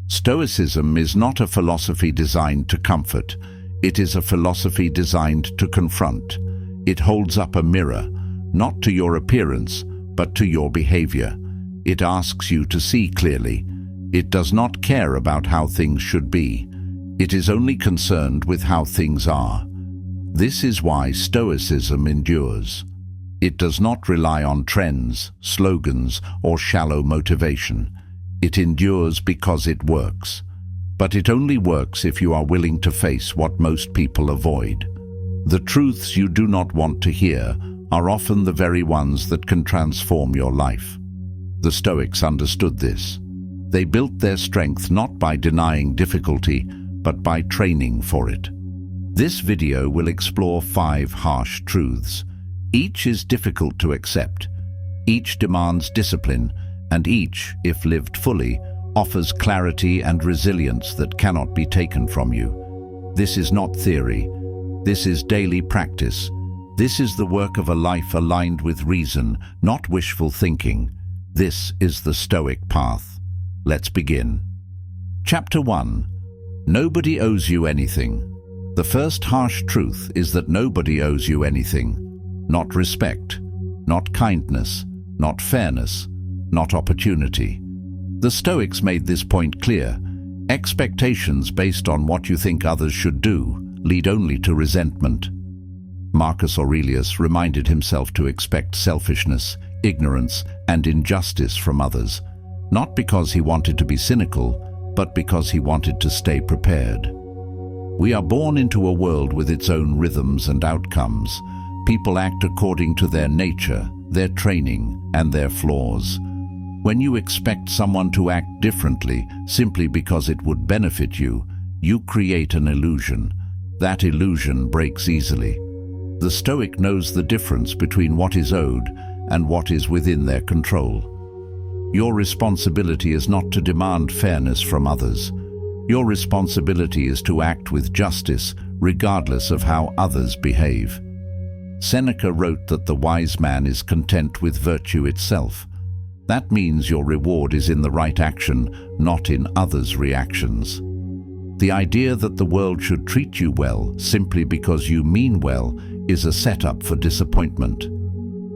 Stoicism is not a philosophy designed to comfort. It is a philosophy designed to confront. It holds up a mirror, not to your appearance, but to your behavior. It asks you to see clearly. It does not care about how things should be. It is only concerned with how things are. This is why Stoicism endures. It does not rely on trends, slogans, or shallow motivation. It endures because it works. But it only works if you are willing to face what most people avoid. The truths you do not want to hear are often the very ones that can transform your life. The Stoics understood this. They built their strength not by denying difficulty, but by training for it. This video will explore 5 harsh truths. Each is difficult to accept. Each demands discipline, and each, if lived fully, offers clarity and resilience that cannot be taken from you. This is not theory. This is daily practice. This is the work of a life aligned with reason, not wishful thinking. This is the Stoic path. Let's begin. Chapter 1. Nobody owes you anything. The first harsh truth is that nobody owes you anything. Not respect, not kindness, not fairness, not opportunity. The Stoics made this point clear. Expectations based on what you think others should do lead only to resentment. Marcus Aurelius reminded himself to expect selfishness, ignorance, and injustice from others, not because he wanted to be cynical, but because he wanted to stay prepared. We are born into a world with its own rhythms and outcomes. People act according to their nature, their training, and their flaws. When you expect someone to act differently simply because it would benefit you, you create an illusion. That illusion breaks easily. The Stoic knows the difference between what is owed and what is within their control. Your responsibility is not to demand fairness from others. Your responsibility is to act with justice, regardless of how others behave. Seneca wrote that the wise man is content with virtue itself. That means your reward is in the right action, not in others' reactions. The idea that the world should treat you well simply because you mean well is a setup for disappointment.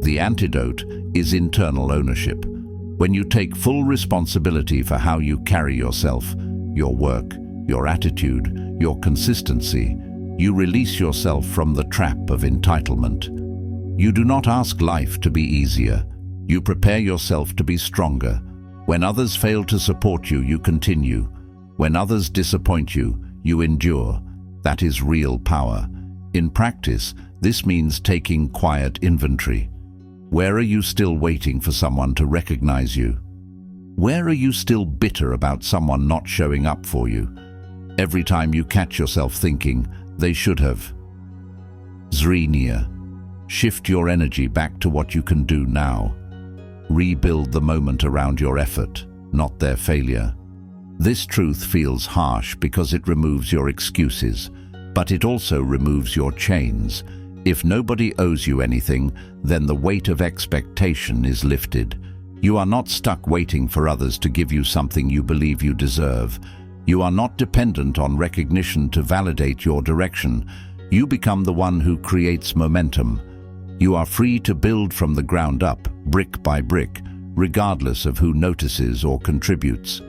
The antidote is internal ownership. When you take full responsibility for how you carry yourself, your work, your attitude, your consistency, you release yourself from the trap of entitlement. You do not ask life to be easier. You prepare yourself to be stronger. When others fail to support you, you continue. When others disappoint you, you endure. That is real power. In practice, this means taking quiet inventory. Where are you still waiting for someone to recognize you? Where are you still bitter about someone not showing up for you? Every time you catch yourself thinking, they should have. Zrenia. Shift your energy back to what you can do now. Rebuild the moment around your effort, not their failure. This truth feels harsh because it removes your excuses, but it also removes your chains. If nobody owes you anything, then the weight of expectation is lifted. You are not stuck waiting for others to give you something you believe you deserve. You are not dependent on recognition to validate your direction. You become the one who creates momentum. You are free to build from the ground up, brick by brick, regardless of who notices or contributes.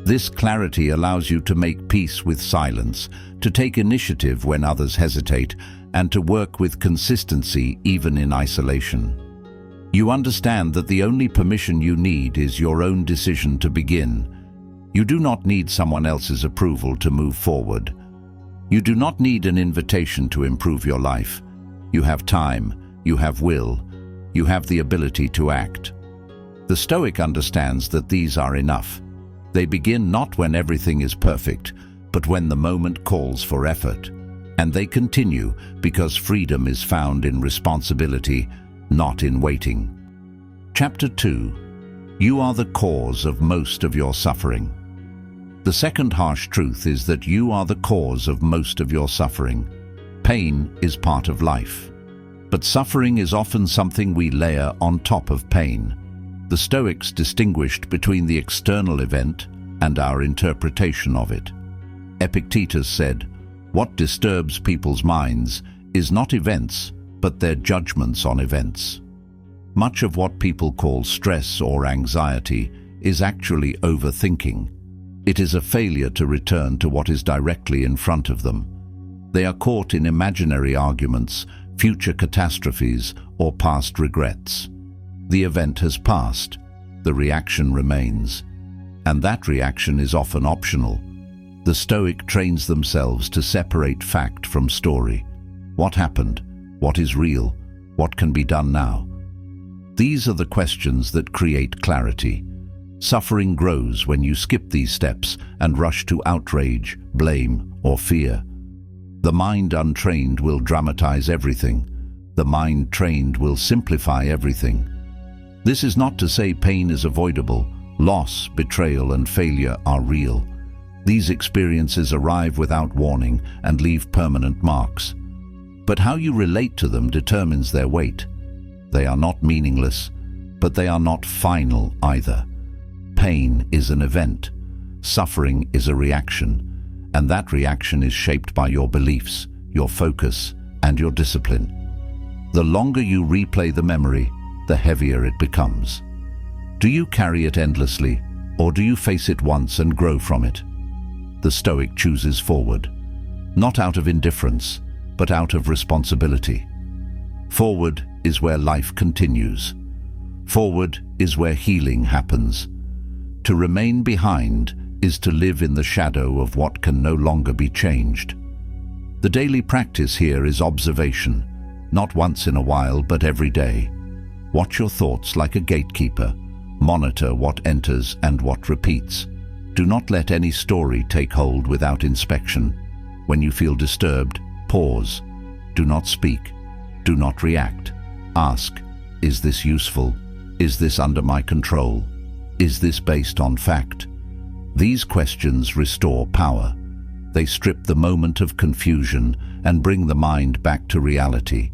This clarity allows you to make peace with silence, to take initiative when others hesitate, and to work with consistency even in isolation. You understand that the only permission you need is your own decision to begin. You do not need someone else's approval to move forward. You do not need an invitation to improve your life. You have time, you have will, you have the ability to act. The Stoic understands that these are enough. They begin not when everything is perfect, but when the moment calls for effort. And they continue because freedom is found in responsibility, not in waiting. Chapter 2. You are the cause of most of your suffering. The second harsh truth is that you are the cause of most of your suffering. Pain is part of life. But suffering is often something we layer on top of pain. The Stoics distinguished between the external event, and our interpretation of it. Epictetus said, "What disturbs people's minds is not events, but their judgments on events." Much of what people call stress or anxiety is actually overthinking. It is a failure to return to what is directly in front of them. They are caught in imaginary arguments, future catastrophes, or past regrets. The event has passed. The reaction remains. And that reaction is often optional. The Stoic trains themselves to separate fact from story. What happened? What is real? What can be done now? These are the questions that create clarity. Suffering grows when you skip these steps and rush to outrage, blame, or fear. The mind untrained will dramatize everything. The mind trained will simplify everything. This is not to say pain is avoidable. Loss, betrayal, and failure are real. These experiences arrive without warning and leave permanent marks. But how you relate to them determines their weight. They are not meaningless, but they are not final either. Pain is an event. Suffering is a reaction. And that reaction is shaped by your beliefs, your focus, and your discipline. The longer you replay the memory, the heavier it becomes. Do you carry it endlessly, or do you face it once and grow from it? The Stoic chooses forward, not out of indifference, but out of responsibility. Forward is where life continues. Forward is where healing happens. To remain behind is to live in the shadow of what can no longer be changed. The daily practice here is observation, not once in a while, but every day. Watch your thoughts like a gatekeeper. Monitor what enters and what repeats. Do not let any story take hold without inspection. When you feel disturbed, pause. Do not speak. Do not react. Ask, is this useful? Is this under my control? Is this based on fact? These questions restore power. They strip the moment of confusion and bring the mind back to reality.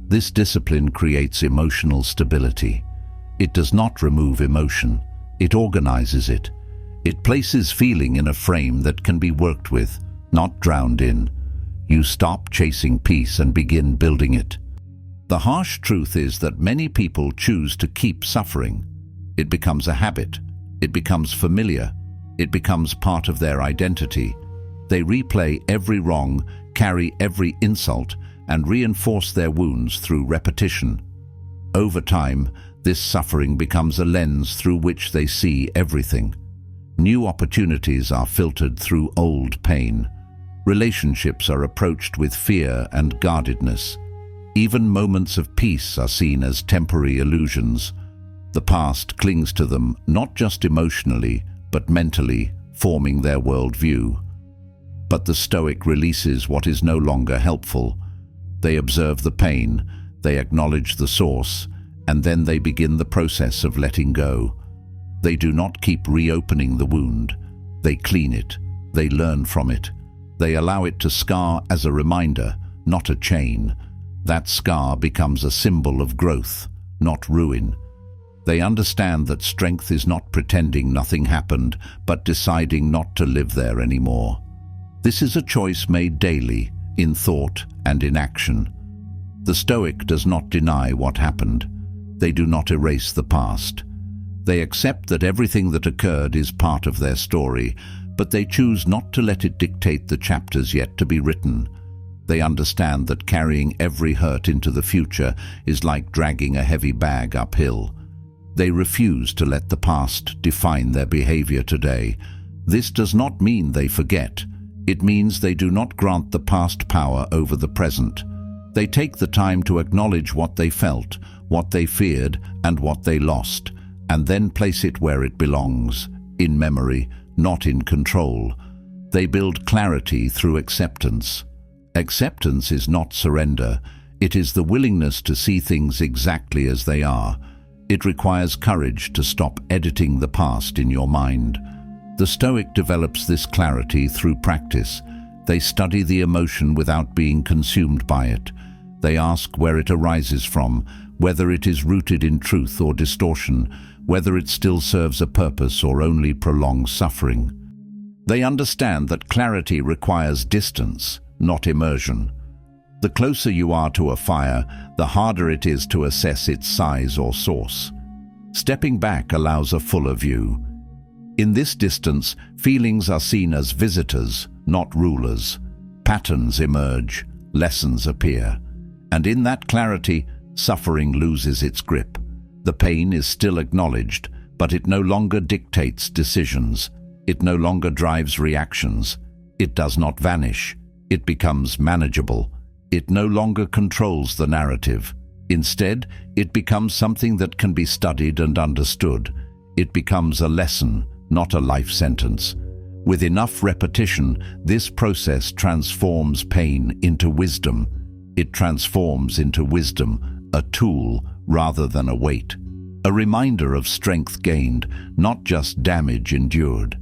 This discipline creates emotional stability. It does not remove emotion. It organizes it. It places feeling in a frame that can be worked with, not drowned in. You stop chasing peace and begin building it. The harsh truth is that many people choose to keep suffering. It becomes a habit. It becomes familiar. It becomes part of their identity. They replay every wrong, carry every insult, and reinforce their wounds through repetition. Over time, this suffering becomes a lens through which they see everything. New opportunities are filtered through old pain. Relationships are approached with fear and guardedness. Even moments of peace are seen as temporary illusions. The past clings to them, not just emotionally, but mentally, forming their worldview. But the Stoic releases what is no longer helpful. They observe the pain, they acknowledge the source, and then they begin the process of letting go. They do not keep reopening the wound. They clean it. They learn from it. They allow it to scar as a reminder, not a chain. That scar becomes a symbol of growth, not ruin. They understand that strength is not pretending nothing happened, but deciding not to live there anymore. This is a choice made daily, in thought and in action. The Stoic does not deny what happened. They do not erase the past. They accept that everything that occurred is part of their story, but they choose not to let it dictate the chapters yet to be written. They understand that carrying every hurt into the future is like dragging a heavy bag uphill. They refuse to let the past define their behavior today. This does not mean they forget. It means they do not grant the past power over the present. They take the time to acknowledge what they felt, what they feared, and what they lost, and then place it where it belongs, in memory, not in control. They build clarity through acceptance. Acceptance is not surrender. It is the willingness to see things exactly as they are. It requires courage to stop editing the past in your mind. The Stoic develops this clarity through practice. They study the emotion without being consumed by it. They ask where it arises from, whether it is rooted in truth or distortion, whether it still serves a purpose or only prolongs suffering. They understand that clarity requires distance, not immersion. The closer you are to a fire, the harder it is to assess its size or source. Stepping back allows a fuller view. In this distance, feelings are seen as visitors, not rulers. Patterns emerge, lessons appear, and in that clarity, suffering loses its grip. The pain is still acknowledged, but it no longer dictates decisions. It no longer drives reactions. It does not vanish. It becomes manageable. It no longer controls the narrative. Instead, it becomes something that can be studied and understood. It becomes a lesson, not a life sentence. With enough repetition, this process transforms pain into wisdom. It transforms into wisdom, a tool rather than a weight. A reminder of strength gained, not just damage endured.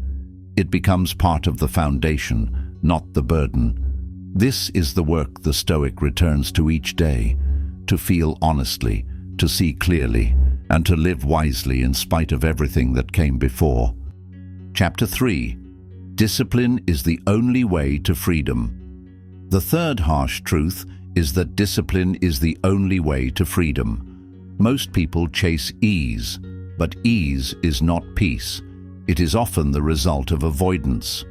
It becomes part of the foundation, not the burden. This is the work the Stoic returns to each day, to feel honestly, to see clearly, and to live wisely in spite of everything that came before. Chapter 3. Discipline is the only way to freedom. The third harsh truth is that discipline is the only way to freedom. Most people chase ease, but ease is not peace. It is often the result of avoidance.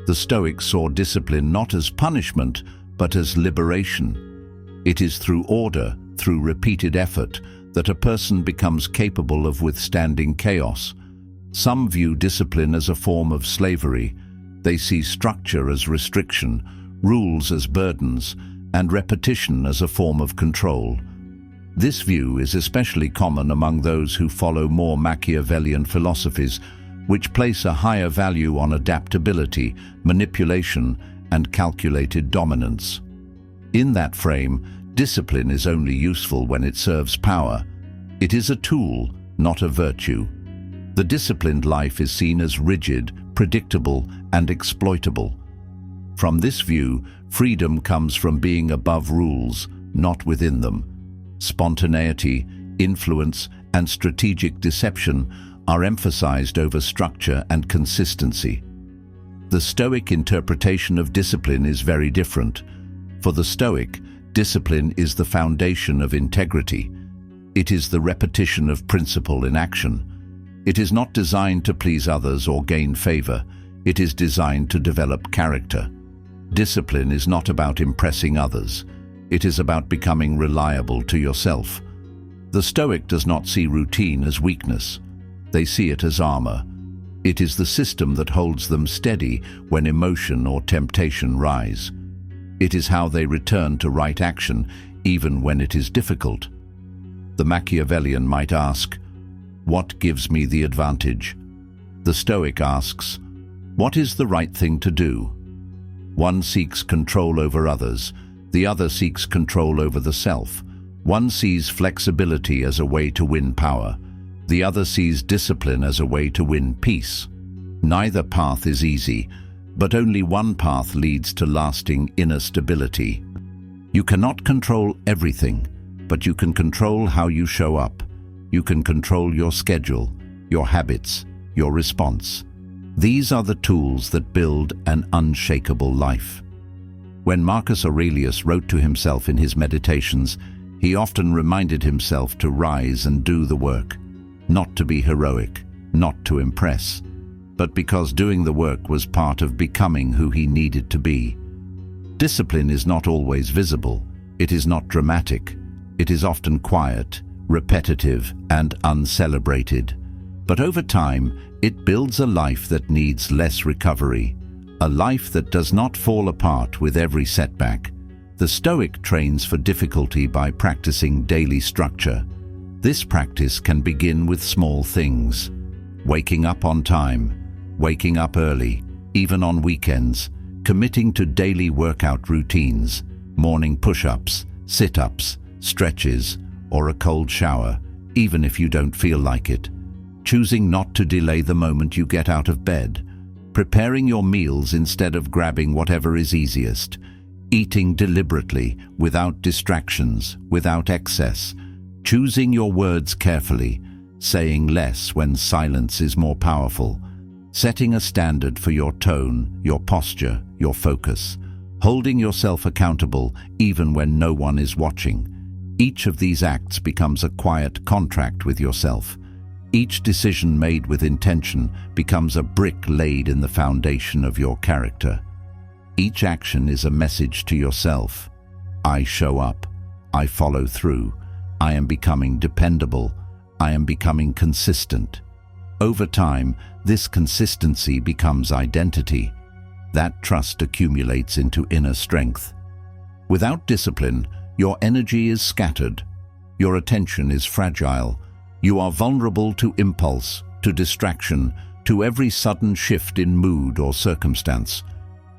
The Stoics saw discipline not as punishment, but as liberation. It is through order, through repeated effort, that a person becomes capable of withstanding chaos. Some view discipline as a form of slavery. They see structure as restriction, rules as burdens, and repetition as a form of control. This view is especially common among those who follow more Machiavellian philosophies, which place a higher value on adaptability, manipulation, and calculated dominance. In that frame, discipline is only useful when it serves power. It is a tool, not a virtue. The disciplined life is seen as rigid, predictable, and exploitable. From this view, freedom comes from being above rules, not within them. Spontaneity, influence, and strategic deception are emphasized over structure and consistency. The Stoic interpretation of discipline is very different. For the Stoic, discipline is the foundation of integrity. It is the repetition of principle in action. It is not designed to please others or gain favor. It is designed to develop character. Discipline is not about impressing others. It is about becoming reliable to yourself. The Stoic does not see routine as weakness. They see it as armor. It is the system that holds them steady when emotion or temptation rise. It is how they return to right action, even when it is difficult. The Machiavellian might ask, "What gives me the advantage?" The Stoic asks, "What is the right thing to do?" One seeks control over others, the other seeks control over the self. One sees flexibility as a way to win power, the other sees discipline as a way to win peace. Neither path is easy, but only one path leads to lasting inner stability. You cannot control everything, but you can control how you show up. You can control your schedule, your habits, your response. These are the tools that build an unshakable life. When Marcus Aurelius wrote to himself in his meditations, he often reminded himself to rise and do the work, not to be heroic, not to impress, but because doing the work was part of becoming who he needed to be. Discipline is not always visible. It is not dramatic. It is often quiet, repetitive, and uncelebrated. But over time, it builds a life that needs less recovery, a life that does not fall apart with every setback. The Stoic trains for difficulty by practicing daily structure. This practice can begin with small things. Waking up on time, waking up early, even on weekends, committing to daily workout routines, morning push-ups, sit-ups, stretches, or a cold shower, even if you don't feel like it. Choosing not to delay the moment you get out of bed. Preparing your meals instead of grabbing whatever is easiest. Eating deliberately, without distractions, without excess. Choosing your words carefully. saying less when silence is more powerful, setting a standard for your tone, your posture, your focus, holding yourself accountable even when no one is watching. Each of these acts becomes a quiet contract with yourself. Each decision made with intention becomes a brick laid in the foundation of your character. Each action is a message to yourself. I show up. I follow through. I am becoming dependable. I am becoming consistent. Over time, this consistency becomes identity. That trust accumulates into inner strength. Without discipline, your energy is scattered. Your attention is fragile. You are vulnerable to impulse, to distraction, to every sudden shift in mood or circumstance.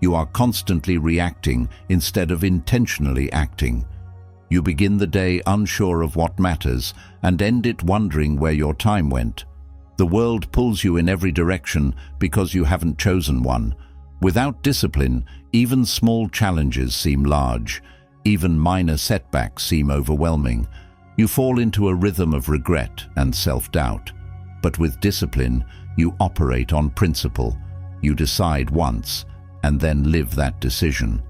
You are constantly reacting instead of intentionally acting. You begin the day unsure of what matters and end it wondering where your time went. The world pulls you in every direction because you haven't chosen one. Without discipline, even small challenges seem large. Even minor setbacks seem overwhelming. You fall into a rhythm of regret and self-doubt. But with discipline, you operate on principle. You decide once and then live that decision.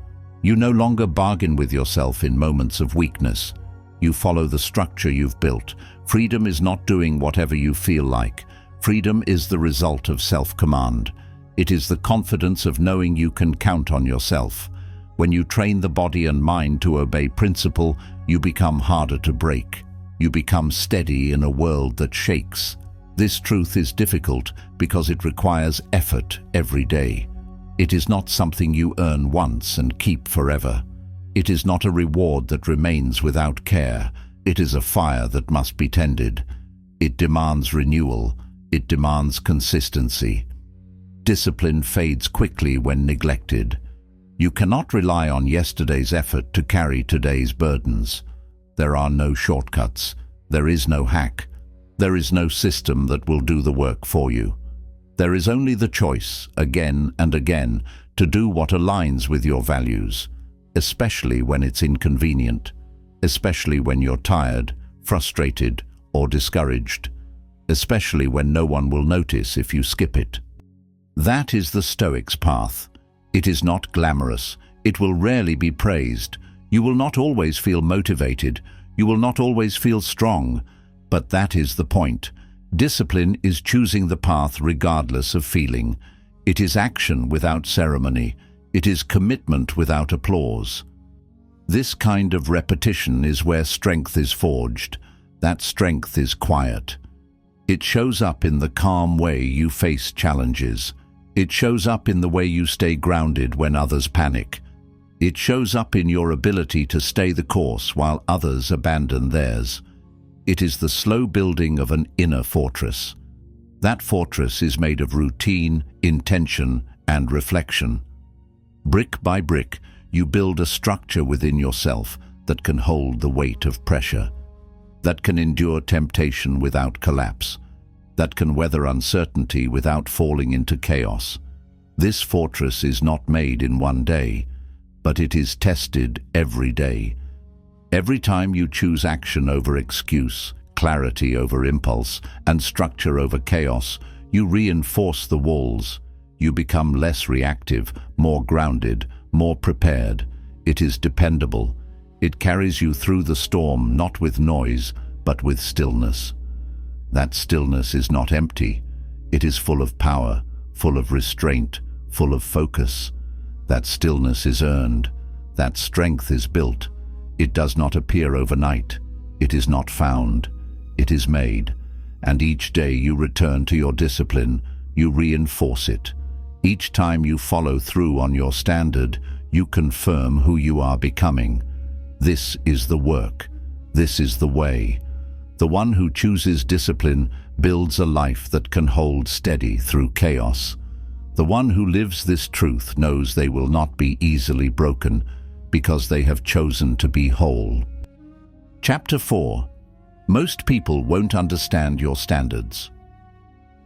You no longer bargain with yourself in moments of weakness. You follow the structure you've built. Freedom is not doing whatever you feel like. Freedom is the result of self-command. It is the confidence of knowing you can count on yourself. When you train the body and mind to obey principle, you become harder to break. You become steady in a world that shakes. This truth is difficult because it requires effort every day. It is not something you earn once and keep forever. It is not a reward that remains without care. It is a fire that must be tended. It demands renewal. It demands consistency. Discipline fades quickly when neglected. You cannot rely on yesterday's effort to carry today's burdens. There are no shortcuts. There is no hack. There is no system that will do the work for you. There is only the choice, again and again, to do what aligns with your values, especially when it's inconvenient, especially when you're tired, frustrated, or discouraged, especially when no one will notice if you skip it. That is the Stoic's path. It is not glamorous. It will rarely be praised. You will not always feel motivated. You will not always feel strong. But that is the point. Discipline is choosing the path regardless of feeling. It is action without ceremony. It is commitment without applause. This kind of repetition is where strength is forged. That strength is quiet. It shows up in the calm way you face challenges. It shows up in the way you stay grounded when others panic. It shows up in your ability to stay the course while others abandon theirs. It is the slow building of an inner fortress. That fortress is made of routine, intention, and reflection. Brick by brick, you build a structure within yourself that can hold the weight of pressure, that can endure temptation without collapse, that can weather uncertainty without falling into chaos. This fortress is not made in one day, but it is tested every day. Every time you choose action over excuse, clarity over impulse, and structure over chaos, you reinforce the walls. You become less reactive, more grounded, more prepared. It is dependable. It carries you through the storm, not with noise, but with stillness. That stillness is not empty. It is full of power, full of restraint, full of focus. That stillness is earned. That strength is built. It does not appear overnight. It is not found. It is made. And each day you return to your discipline, you reinforce it. Each time you follow through on your standard, you confirm who you are becoming. This is the work. This is the way. The one who chooses discipline builds a life that can hold steady through chaos. The one who lives this truth knows they will not be easily broken because they have chosen to be whole. Chapter 4. Most people won't understand your standards.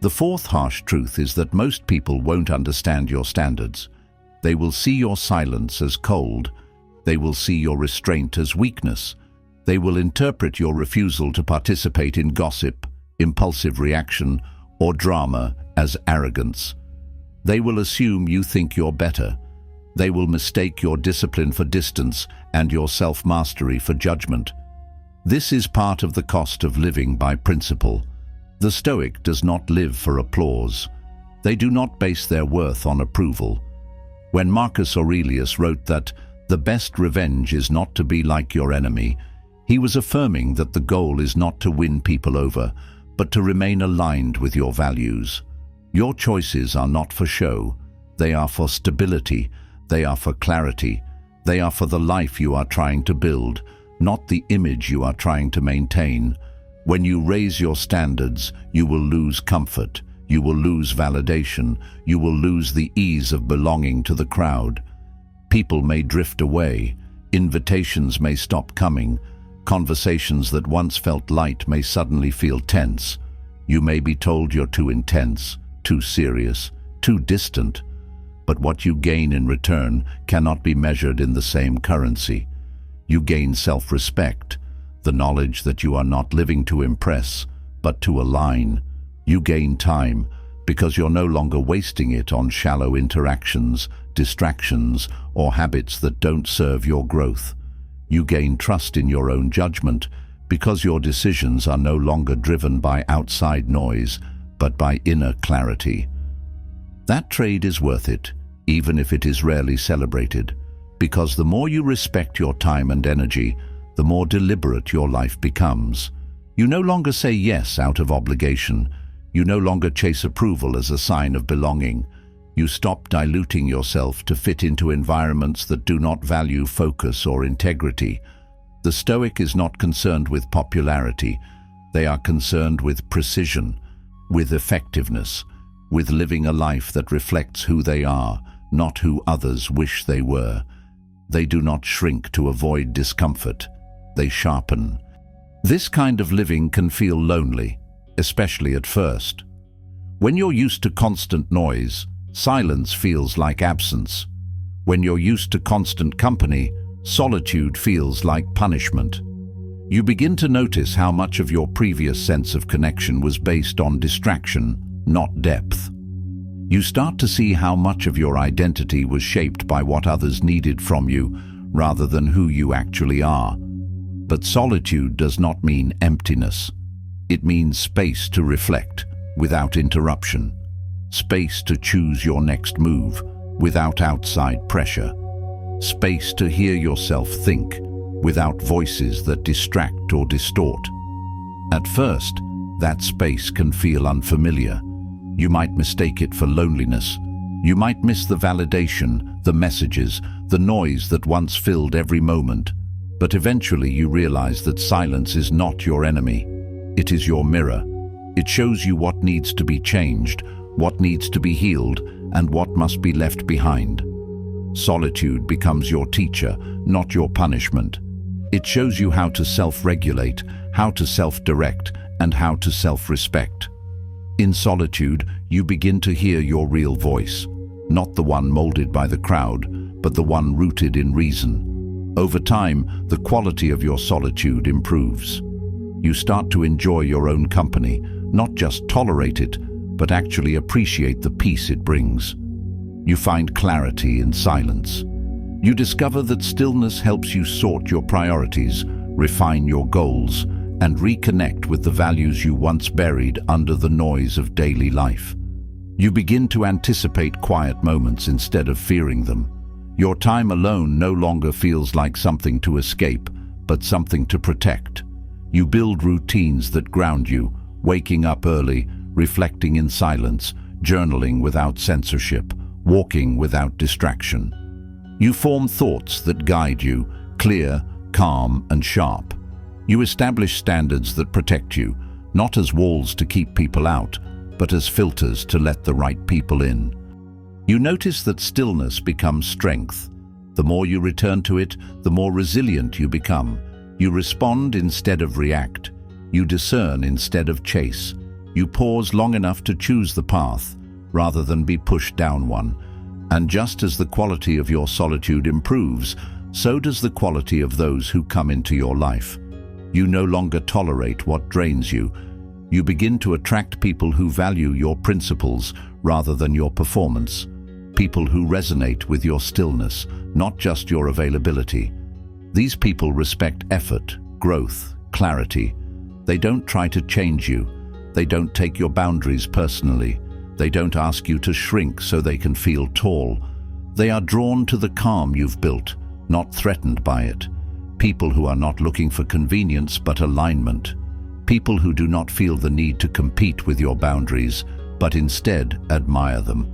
The fourth harsh truth is that most people won't understand your standards. They will see your silence as cold. They will see your restraint as weakness. They will interpret your refusal to participate in gossip, impulsive reaction, or drama as arrogance. They will assume you think you're better. They will mistake your discipline for distance and your self-mastery for judgment. This is part of the cost of living by principle. The Stoic does not live for applause. They do not base their worth on approval. When Marcus Aurelius wrote that the best revenge is not to be like your enemy, he was affirming that the goal is not to win people over, but to remain aligned with your values. Your choices are not for show. They are for stability. They are for clarity. They are for the life you are trying to build, not the image you are trying to maintain. When you raise your standards, you will lose comfort. You will lose validation. You will lose the ease of belonging to the crowd. People may drift away. Invitations may stop coming. Conversations that once felt light may suddenly feel tense. You may be told you're too intense, too serious, too distant. But what you gain in return cannot be measured in the same currency. You gain self-respect, the knowledge that you are not living to impress, but to align. You gain time because you're no longer wasting it on shallow interactions, distractions, or habits that don't serve your growth. You gain trust in your own judgment because your decisions are no longer driven by outside noise, but by inner clarity. That trade is worth it, even if it is rarely celebrated, because the more you respect your time and energy, the more deliberate your life becomes. You no longer say yes out of obligation. You no longer chase approval as a sign of belonging. You stop diluting yourself to fit into environments that do not value focus or integrity. The Stoic is not concerned with popularity. They are concerned with precision, with effectiveness, with living a life that reflects who they are, not who others wish they were. They do not shrink to avoid discomfort. They sharpen. This kind of living can feel lonely, especially at first. When you're used to constant noise, silence feels like absence. When you're used to constant company, solitude feels like punishment. You begin to notice how much of your previous sense of connection was based on distraction, not depth. You start to see how much of your identity was shaped by what others needed from you, rather than who you actually are. But solitude does not mean emptiness. It means space to reflect, without interruption. Space to choose your next move, without outside pressure. Space to hear yourself think, without voices that distract or distort. At first, that space can feel unfamiliar. You might mistake it for loneliness. You might miss the validation, the messages, the noise that once filled every moment. But eventually you realize that silence is not your enemy. It is your mirror. It shows you what needs to be changed, what needs to be healed, and what must be left behind. Solitude becomes your teacher, not your punishment. It shows you how to self-regulate, how to self-direct, and how to self-respect. In solitude, you begin to hear your real voice, not the one molded by the crowd, but the one rooted in reason. Over time, the quality of your solitude improves. You start to enjoy your own company, not just tolerate it, but actually appreciate the peace it brings. You find clarity in silence. You discover that stillness helps you sort your priorities, refine your goals, and reconnect with the values you once buried under the noise of daily life. You begin to anticipate quiet moments instead of fearing them. Your time alone no longer feels like something to escape, but something to protect. You build routines that ground you, waking up early, reflecting in silence, journaling without censorship, walking without distraction. You form thoughts that guide you, clear, calm, and sharp. You establish standards that protect you, not as walls to keep people out, but as filters to let the right people in. You notice that stillness becomes strength. The more you return to it, the more resilient you become. You respond instead of react. You discern instead of chase. You pause long enough to choose the path, rather than be pushed down one. And just as the quality of your solitude improves, so does the quality of those who come into your life. You no longer tolerate what drains you. You begin to attract people who value your principles rather than your performance. People who resonate with your stillness, not just your availability. These people respect effort, growth, clarity. They don't try to change you. They don't take your boundaries personally. They don't ask you to shrink so they can feel tall. They are drawn to the calm you've built, not threatened by it. People who are not looking for convenience but alignment. People who do not feel the need to compete with your boundaries, but instead admire them.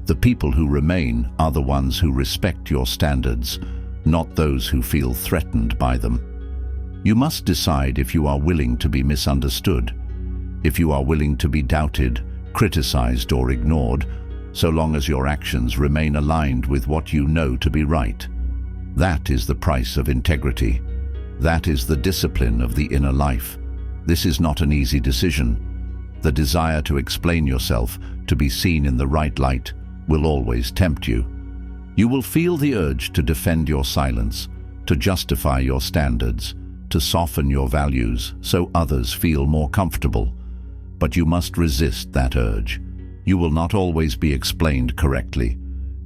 The people who remain are the ones who respect your standards, not those who feel threatened by them. You must decide if you are willing to be misunderstood, if you are willing to be doubted, criticized or ignored, so long as your actions remain aligned with what you know to be right. That is the price of integrity. That is the discipline of the inner life. This is not an easy decision. The desire to explain yourself, to be seen in the right light, will always tempt you. You will feel the urge to defend your silence, to justify your standards, to soften your values so others feel more comfortable. But you must resist that urge. You will not always be explained correctly.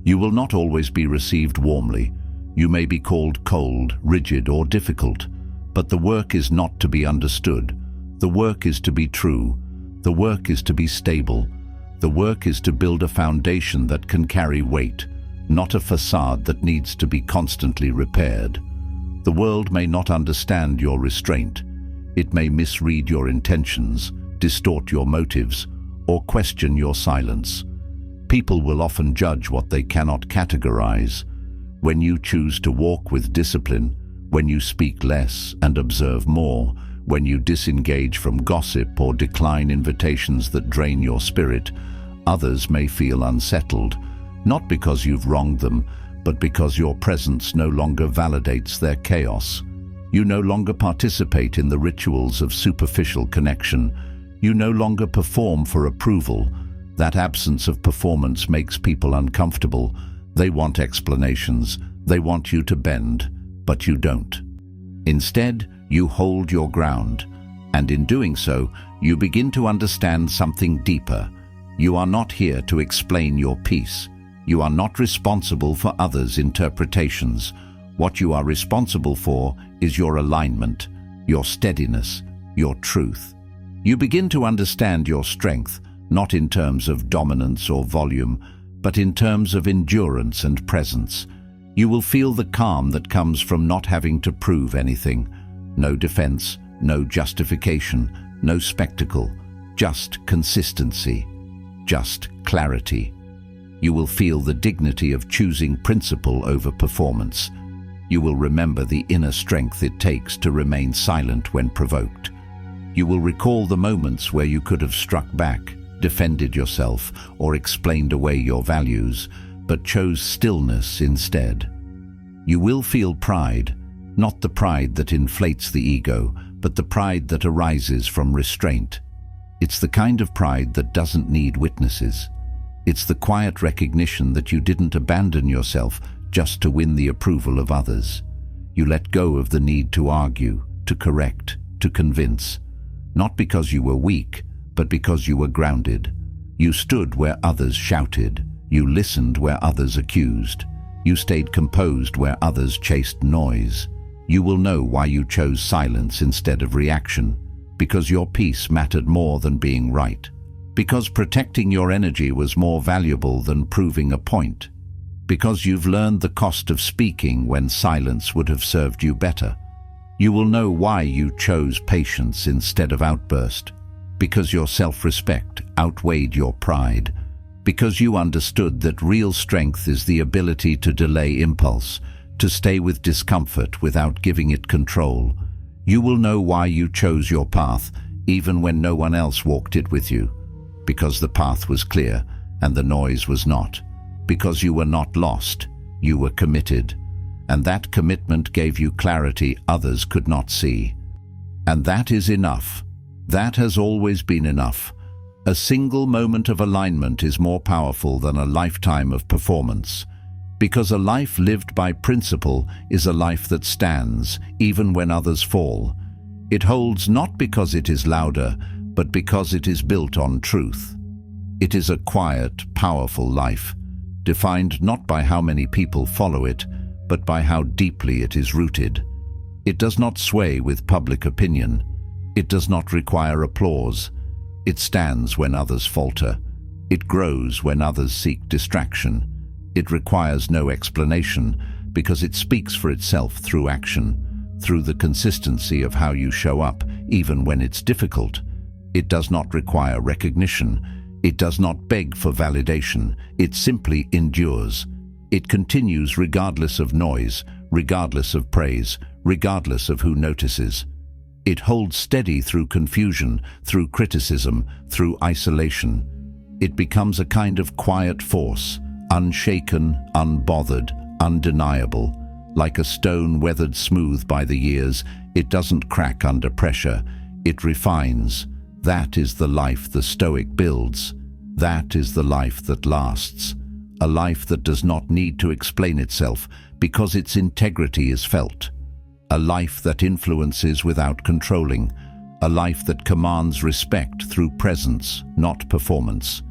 You will not always be received warmly. You may be called cold, rigid, or difficult. But the work is not to be understood. The work is to be true. The work is to be stable. The work is to build a foundation that can carry weight, not a facade that needs to be constantly repaired. The world may not understand your restraint. It may misread your intentions, distort your motives, or question your silence. People will often judge what they cannot categorize. When you choose to walk with discipline, when you speak less and observe more, when you disengage from gossip or decline invitations that drain your spirit, others may feel unsettled, not because you've wronged them, but because your presence no longer validates their chaos. You no longer participate in the rituals of superficial connection. You no longer perform for approval. That absence of performance makes people uncomfortable. They want explanations. They want you to bend, but you don't. Instead, you hold your ground, and in doing so, you begin to understand something deeper. You are not here to explain your piece. You are not responsible for others' interpretations. What you are responsible for is your alignment, your steadiness, your truth. You begin to understand your strength, not in terms of dominance or volume, but in terms of endurance and presence. You will feel the calm that comes from not having to prove anything. No defense, no justification, no spectacle, just consistency, just clarity. You will feel the dignity of choosing principle over performance. You will remember the inner strength it takes to remain silent when provoked. You will recall the moments where you could have struck back, defended yourself, or explained away your values, but chose stillness instead. You will feel pride, not the pride that inflates the ego, but the pride that arises from restraint. It's the kind of pride that doesn't need witnesses. It's the quiet recognition that you didn't abandon yourself just to win the approval of others. You let go of the need to argue, to correct, to convince, not because you were weak, but because you were grounded. You stood where others shouted. You listened where others accused. You stayed composed where others chased noise. You will know why you chose silence instead of reaction, because your peace mattered more than being right, because protecting your energy was more valuable than proving a point, because you've learned the cost of speaking when silence would have served you better. You will know why you chose patience instead of outburst, because your self-respect outweighed your pride, because you understood that real strength is the ability to delay impulse, to stay with discomfort without giving it control. You will know why you chose your path even when no one else walked it with you, because the path was clear and the noise was not, because you were not lost, you were committed, and that commitment gave you clarity others could not see. And that is enough. That has always been enough. A single moment of alignment is more powerful than a lifetime of performance, because a life lived by principle is a life that stands even when others fall. It holds not because it is louder, but because it is built on truth. It is a quiet, powerful life, defined not by how many people follow it, but by how deeply it is rooted. It does not sway with public opinion. It does not require applause. It stands when others falter. It grows when others seek distraction. It requires no explanation because it speaks for itself through action, through the consistency of how you show up, even when it's difficult. It does not require recognition. It does not beg for validation. It simply endures. It continues regardless of noise, regardless of praise, regardless of who notices. It holds steady through confusion, through criticism, through isolation. It becomes a kind of quiet force, unshaken, unbothered, undeniable. Like a stone weathered smooth by the years, it doesn't crack under pressure. It refines. That is the life the Stoic builds. That is the life that lasts. A life that does not need to explain itself because its integrity is felt. A life that influences without controlling. A life that commands respect through presence, not performance.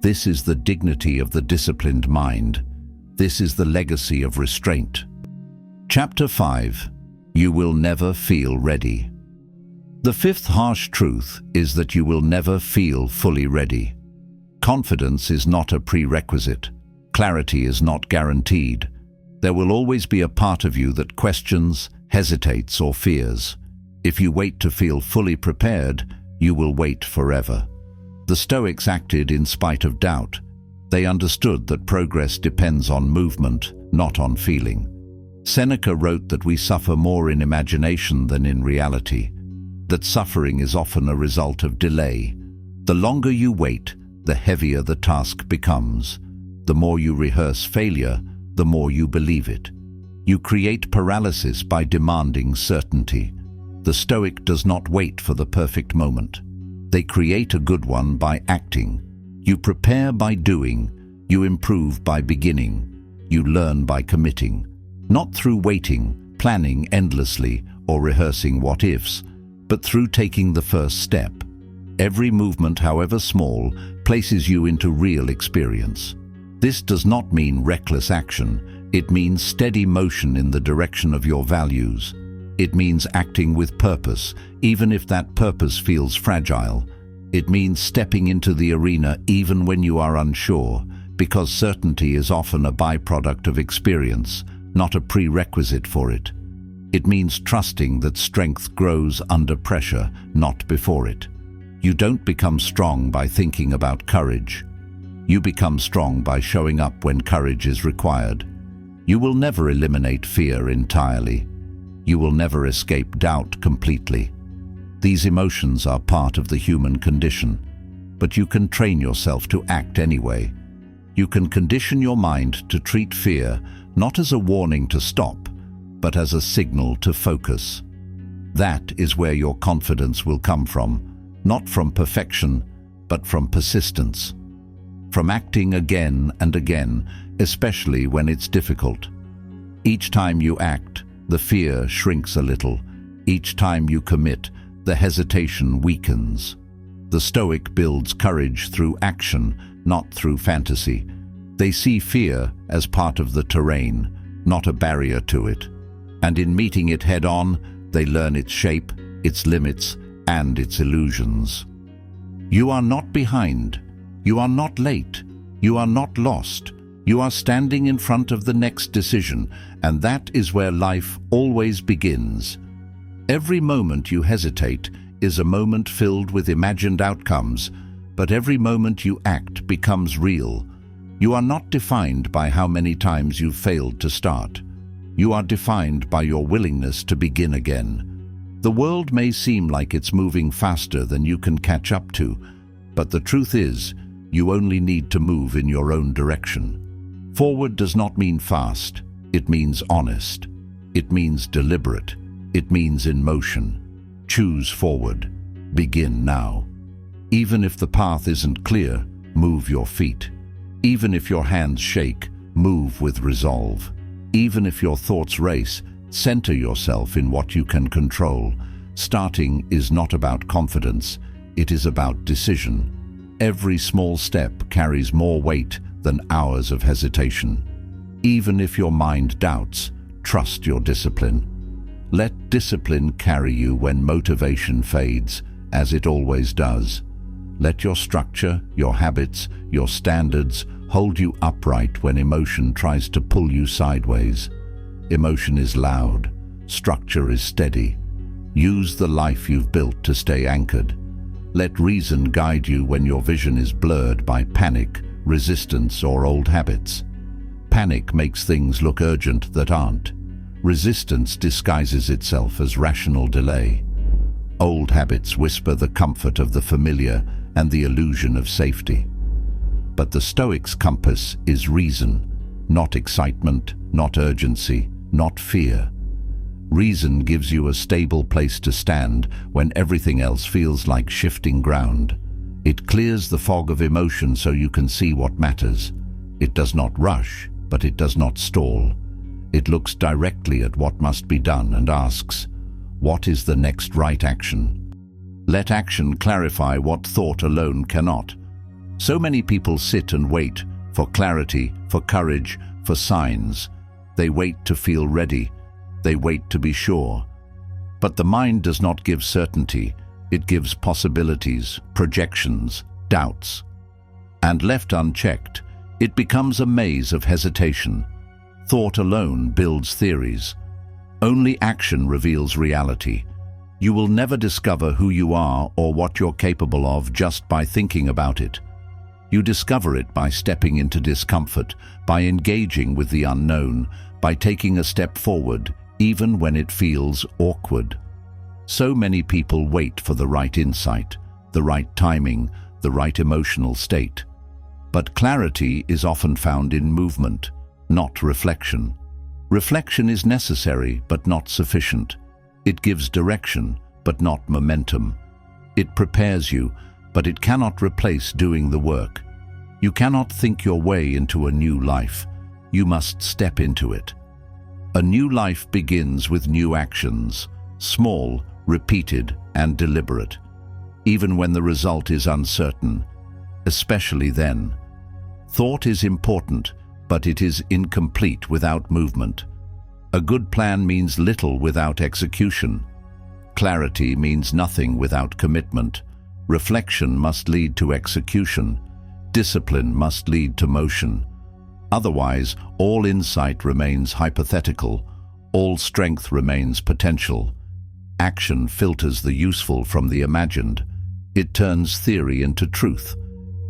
This is the dignity of the disciplined mind. This is the legacy of restraint. Chapter 5. You will never feel ready. The fifth harsh truth is that you will never feel fully ready. Confidence is not a prerequisite. Clarity is not guaranteed. There will always be a part of you that questions, hesitates, or fears. If you wait to feel fully prepared, you will wait forever. The Stoics acted in spite of doubt. They understood that progress depends on movement, not on feeling. Seneca wrote that we suffer more in imagination than in reality, that suffering is often a result of delay. The longer you wait, the heavier the task becomes. The more you rehearse failure, the more you believe it. You create paralysis by demanding certainty. The Stoic does not wait for the perfect moment. They create a good one by acting. You prepare by doing. You improve by beginning. You learn by committing. Not through waiting, planning endlessly, or rehearsing what-ifs, but through taking the first step. Every movement, however small, places you into real experience. This does not mean reckless action. It means steady motion in the direction of your values. It means acting with purpose, even if that purpose feels fragile. It means stepping into the arena even when you are unsure, because certainty is often a byproduct of experience, not a prerequisite for it. It means trusting that strength grows under pressure, not before it. You don't become strong by thinking about courage. You become strong by showing up when courage is required. You will never eliminate fear entirely. You will never escape doubt completely. These emotions are part of the human condition, but you can train yourself to act anyway. You can condition your mind to treat fear not as a warning to stop, but as a signal to focus. That is where your confidence will come from, not from perfection, but from persistence. From acting again and again, especially when it's difficult. Each time you act, the fear shrinks a little. Each time you commit, the hesitation weakens. The Stoic builds courage through action, not through fantasy. They see fear as part of the terrain, not a barrier to it. And in meeting it head-on, they learn its shape, its limits, and its illusions. You are not behind. You are not late. You are not lost. You are standing in front of the next decision, and that is where life always begins. Every moment you hesitate is a moment filled with imagined outcomes, but every moment you act becomes real. You are not defined by how many times you've failed to start. You are defined by your willingness to begin again. The world may seem like it's moving faster than you can catch up to, but the truth is, you only need to move in your own direction. Forward does not mean fast. It means honest. It means deliberate. It means in motion. Choose forward. Begin now. Even if the path isn't clear, move your feet. Even if your hands shake, move with resolve. Even if your thoughts race, center yourself in what you can control. Starting is not about confidence. it is about decision. Every small step carries more weight than hours of hesitation. Even if your mind doubts, trust your discipline. Let discipline carry you when motivation fades, as it always does. Let your structure, your habits, your standards hold you upright when emotion tries to pull you sideways. Emotion is loud, structure is steady. Use the life you've built to stay anchored. Let reason guide you when your vision is blurred by panic, resistance, or old habits. Panic makes things look urgent that aren't. Resistance disguises itself as rational delay. Old habits whisper the comfort of the familiar and the illusion of safety. But the Stoic's compass is reason, not excitement, not urgency, not fear. Reason gives you a stable place to stand when everything else feels like shifting ground. It clears the fog of emotion so you can see what matters. It does not rush, but it does not stall. It looks directly at what must be done and asks, what is the next right action? Let action clarify what thought alone cannot. So many people sit and wait for clarity, for courage, for signs. They wait to feel ready. They wait to be sure. But the mind does not give certainty. It gives possibilities, projections, doubts. And left unchecked, it becomes a maze of hesitation. Thought alone builds theories. Only action reveals reality. You will never discover who you are or what you're capable of just by thinking about it. You discover it by stepping into discomfort, by engaging with the unknown, by taking a step forward, even when it feels awkward. So many people wait for the right insight, the right timing, the right emotional state. But clarity is often found in movement, not reflection. Reflection is necessary but not sufficient. It gives direction but not momentum. It prepares you, but it cannot replace doing the work. You cannot think your way into a new life. You must step into it. A new life begins with new actions, small, repeated, and deliberate, even when the result is uncertain, especially then. Thought is important, but it is incomplete without movement. A good plan means little without execution. Clarity means nothing without commitment. Reflection must lead to execution. Discipline must lead to motion. Otherwise, all insight remains hypothetical. All strength remains potential. Action filters the useful from the imagined. It turns theory into truth.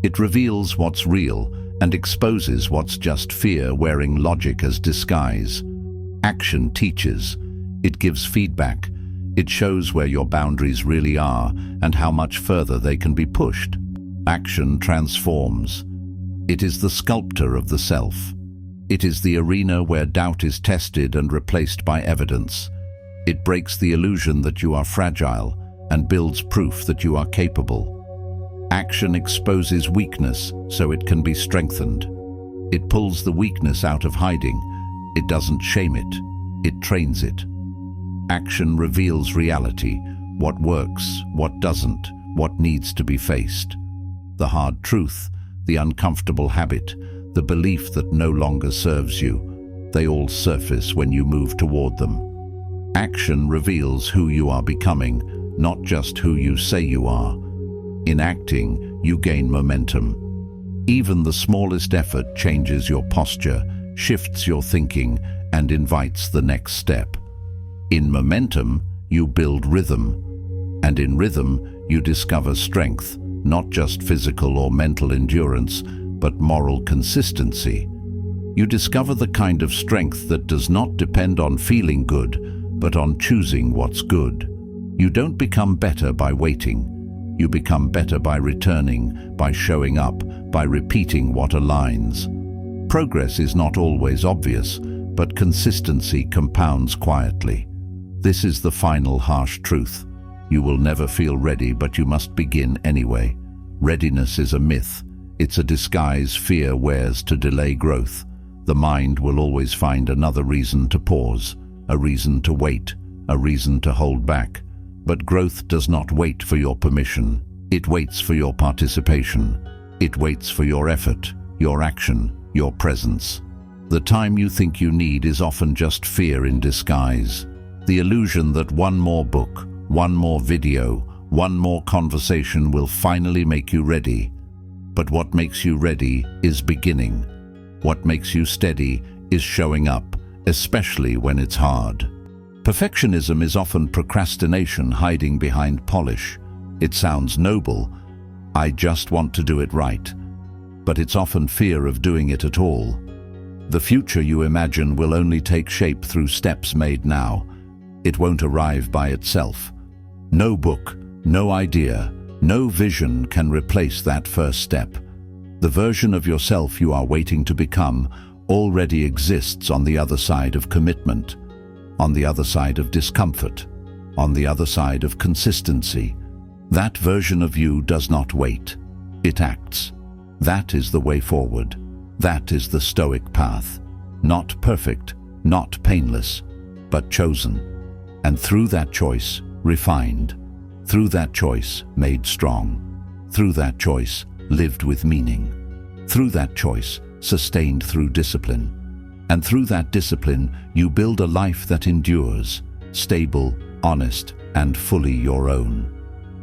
It reveals what's real and exposes what's just fear wearing logic as disguise. Action teaches. It gives feedback. It shows where your boundaries really are and how much further they can be pushed. Action transforms. It is the sculptor of the self. It is the arena where doubt is tested and replaced by evidence. It breaks the illusion that you are fragile and builds proof that you are capable. Action exposes weakness so it can be strengthened. It pulls the weakness out of hiding. It doesn't shame it. It trains it. Action reveals reality, what works, what doesn't, what needs to be faced. The hard truth, the uncomfortable habit, the belief that no longer serves you, they all surface when you move toward them. Action reveals who you are becoming, not just who you say you are. In acting, you gain momentum. Even the smallest effort changes your posture, shifts your thinking, and invites the next step. In momentum, you build rhythm. And in rhythm, you discover strength, not just physical or mental endurance, but moral consistency. You discover the kind of strength that does not depend on feeling good, but on choosing what's good. You don't become better by waiting. You become better by returning, by showing up, by repeating what aligns. Progress is not always obvious, but consistency compounds quietly. This is the final harsh truth. You will never feel ready, but you must begin anyway. Readiness is a myth. It's a disguise fear wears to delay growth. The mind will always find another reason to pause, a reason to wait, a reason to hold back. But growth does not wait for your permission. It waits for your participation. It waits for your effort, your action, your presence. The time you think you need is often just fear in disguise. The illusion that one more book, one more video, one more conversation will finally make you ready. But what makes you ready is beginning. What makes you steady is showing up, especially when it's hard. Perfectionism is often procrastination hiding behind polish. It sounds noble. I just want to do it right. But it's often fear of doing it at all. The future you imagine will only take shape through steps made now. It won't arrive by itself. No book, no idea, no vision can replace that first step. The version of yourself you are waiting to become already exists on the other side of commitment, on the other side of discomfort, on the other side of consistency. That version of you does not wait. It acts. That is the way forward. That is the Stoic path. Not perfect, not painless, but chosen. And through that choice, refined. Through that choice, made strong. Through that choice, lived with meaning. Through that choice, sustained through discipline. And through that discipline, you build a life that endures, stable, honest, and fully your own.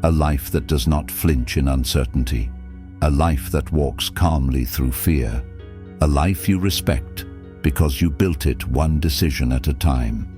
A life that does not flinch in uncertainty. A life that walks calmly through fear. A life you respect because you built it one decision at a time.